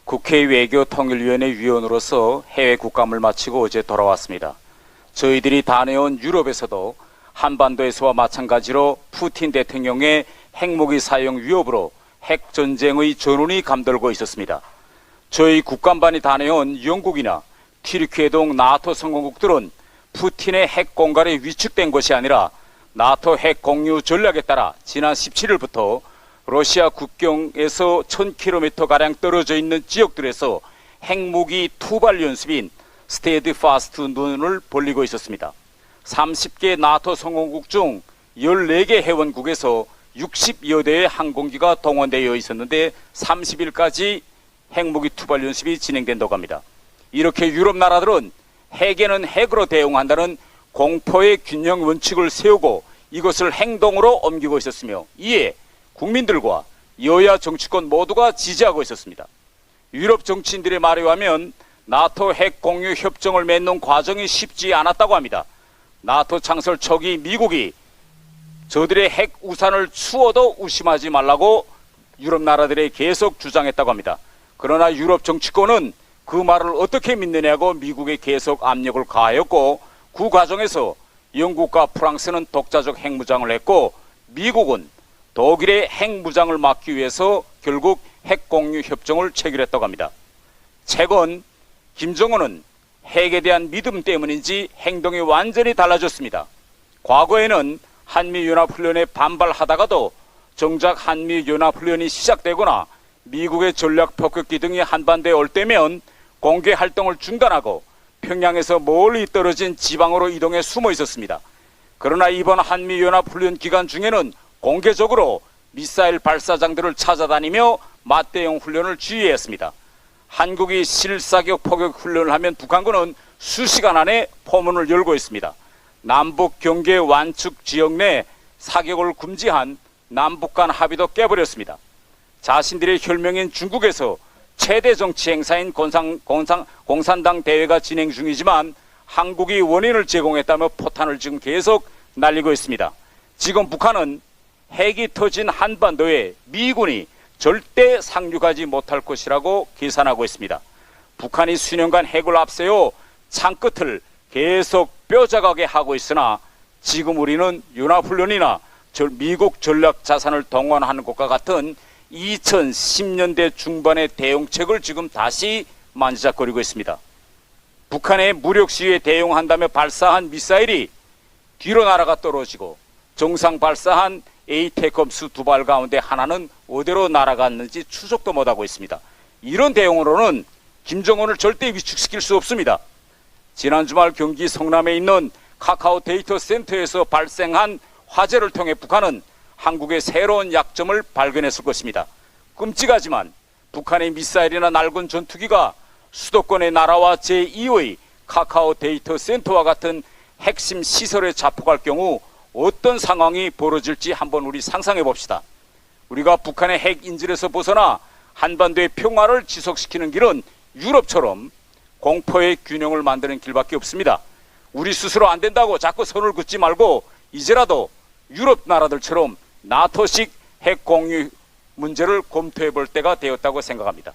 국회 외교통일위원회 위원으로서 해외 국감을 마치고 어제 돌아왔습니다. 저희들이 다녀온 유럽에서도 한반도에서와 마찬가지로 푸틴 대통령의 핵무기 사용 위협으로 핵전쟁의 전운이 감돌고 있었습니다. 저희 국감반이 다녀온 영국이나 튀르키예 등 나토 성공국들은 푸틴의 핵 공갈이 위축된 것이 아니라 나토 핵 공유 전략에 따라 지난 17일부터 러시아 국경에서 1000km가량 떨어져 있는 지역들에서 핵무기 투발 연습인 스테드파스트 눈을 벌리고 있었습니다. 30개 나토 성원국 중 14개 회원국에서 60여 대의 항공기가 동원되어 있었는데 30일까지 핵무기 투발 연습이 진행된다고 합니다. 이렇게 유럽 나라들은 핵에는 핵으로 대응한다는 공포의 균형 원칙을 세우고 이것을 행동으로 옮기고 있었으며 이에 국민들과 여야 정치권 모두가 지지하고 있었습니다. 유럽 정치인들의 말에 의하면 나토 핵 공유 협정을 맺는 과정이 쉽지 않았다고 합니다. 나토 창설 초기 미국이 저들의 핵 우산을 추워도 의심하지 말라고 유럽 나라들에 계속 주장했다고 합니다. 그러나 유럽 정치권은 그 말을 어떻게 믿느냐고 미국에 계속 압력을 가하였고 그 과정에서 영국과 프랑스는 독자적 핵무장을 했고 미국은 독일의 핵무장을 막기 위해서 결국 핵공유 협정을 체결했다고 합니다. 최근 김정은은 핵에 대한 믿음 때문인지 행동이 완전히 달라졌습니다. 과거에는 한미연합훈련에 반발하다가도 정작 한미연합훈련이 시작되거나 미국의 전략 폭격기 등이 한반도에 올 때면 공개 활동을 중단하고 평양에서 멀리 떨어진 지방으로 이동해 숨어 있었습니다. 그러나 이번 한미연합훈련 기간 중에는 공개적으로 미사일 발사장들을 찾아다니며 맞대응 훈련을 지휘했습니다. 한국이 실사격 포격 훈련을 하면 북한군은 수시간 안에 포문을 열고 있습니다. 남북 경계 완축 지역 내 사격을 금지한 남북 간 합의도 깨버렸습니다. 자신들의 혈명인 중국에서 최대 정치 행사인 공산당 대회가 진행 중이지만 한국이 원인을 제공했다며 포탄을 지금 계속 날리고 있습니다. 지금 북한은 핵이 터진 한반도에 미군이 절대 상륙하지 못할 것이라고 계산하고 있습니다. 북한이 수년간 핵을 앞세워 창끝을 계속 뼈작하게 하고 있으나 지금 우리는 연합훈련이나 미국 전략 자산을 동원하는 것과 같은 2010년대 중반의 대응책을 지금 다시 만지작거리고 있습니다. 북한의 무력 시위에 대응한다며 발사한 미사일이 뒤로 날아가 떨어지고 정상 발사한 에이테컴스 2발 가운데 하나는 어디로 날아갔는지 추적도 못하고 있습니다. 이런 대응으로는 김정은을 절대 위축시킬 수 없습니다. 지난 주말 경기 성남에 있는 카카오 데이터 센터에서 발생한 화재를 통해 북한은 한국의 새로운 약점을 발견했을 것입니다. 끔찍하지만 북한의 미사일이나 낡은 전투기가 수도권의 나라와 제2의 카카오 데이터 센터와 같은 핵심 시설에 자폭할 경우 어떤 상황이 벌어질지 한번 우리 상상해 봅시다. 우리가 북한의 핵 인질에서 벗어나 한반도의 평화를 지속시키는 길은 유럽처럼 공포의 균형을 만드는 길밖에 없습니다. 우리 스스로 안 된다고 자꾸 선을 긋지 말고 이제라도 유럽 나라들처럼 나토식 핵 공유 문제를 검토해 볼 때가 되었다고 생각합니다.